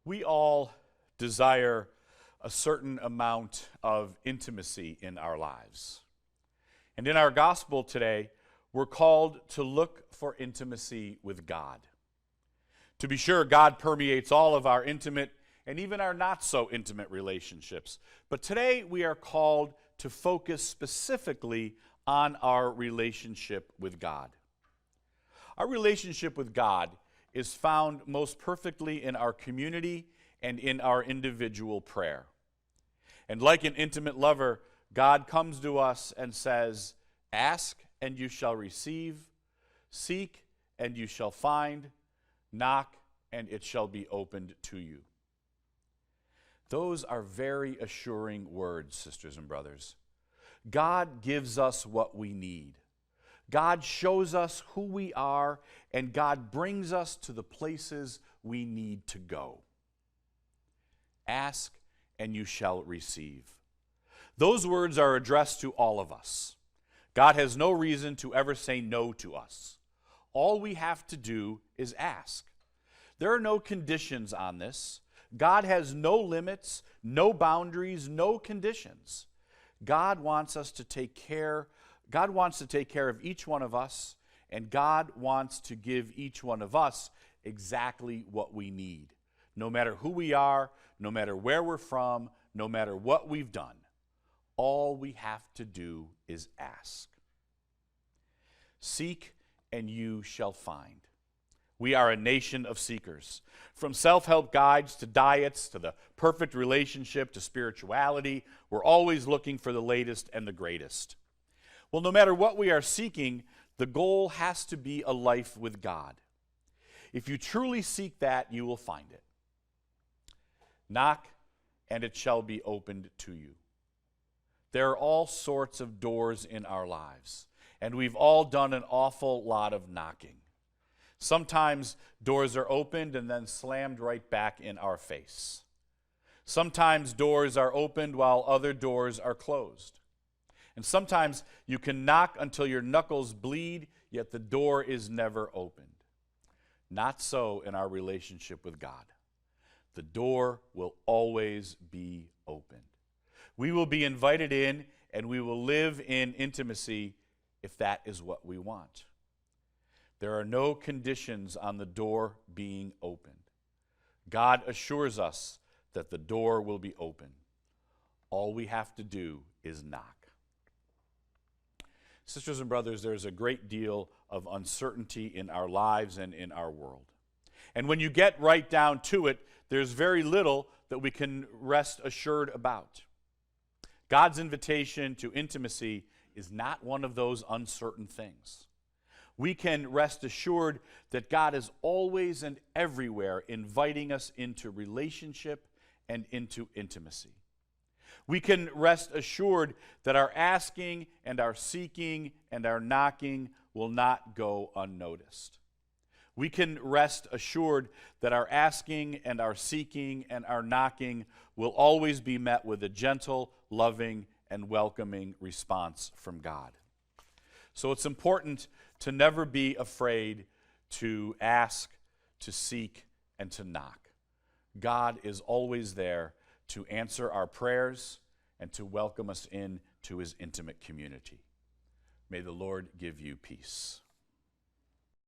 We all desire a certain amount of intimacy in our lives. And in our gospel today, we're called to look for intimacy with God. To be sure, God permeates all of our intimate and even our not so intimate relationships. But today we are called to focus specifically on our relationship with God. Our relationship with God is found most perfectly in our community and in our individual prayer. And like an intimate lover, God comes to us and says, "Ask and you shall receive, seek and you shall find, knock and it shall be opened to you." Those are very assuring words, sisters and brothers. God gives us what we need. God shows us who we are, and God brings us to the places we need to go. Ask, and you shall receive. Those words are addressed to all of us. God has no reason to ever say no to us. All we have to do is ask. There are no conditions on this. God has no limits, no boundaries, no conditions. God wants to take care of each one of us, and God wants to give each one of us exactly what we need. No matter who we are, no matter where we're from, no matter what we've done, all we have to do is ask. Seek, and you shall find. We are a nation of seekers. From self-help guides to diets to the perfect relationship to spirituality, we're always looking for the latest and the greatest. Well, no matter what we are seeking, the goal has to be a life with God. If you truly seek that, you will find it. Knock, and it shall be opened to you. There are all sorts of doors in our lives, and we've all done an awful lot of knocking. Sometimes doors are opened and then slammed right back in our face. Sometimes doors are opened while other doors are closed. And sometimes you can knock until your knuckles bleed, yet the door is never opened. Not so in our relationship with God. The door will always be opened. We will be invited in, and we will live in intimacy if that is what we want. There are no conditions on the door being opened. God assures us that the door will be open. All we have to do is knock. Sisters and brothers, there's a great deal of uncertainty in our lives and in our world. And when you get right down to it, there's very little that we can rest assured about. God's invitation to intimacy is not one of those uncertain things. We can rest assured that God is always and everywhere inviting us into relationship and into intimacy. We can rest assured that our asking and our seeking and our knocking will not go unnoticed. We can rest assured that our asking and our seeking and our knocking will always be met with a gentle, loving, and welcoming response from God. So it's important to never be afraid to ask, to seek, and to knock. God is always there to answer our prayers and to welcome us in to his intimate community. May the Lord give you peace.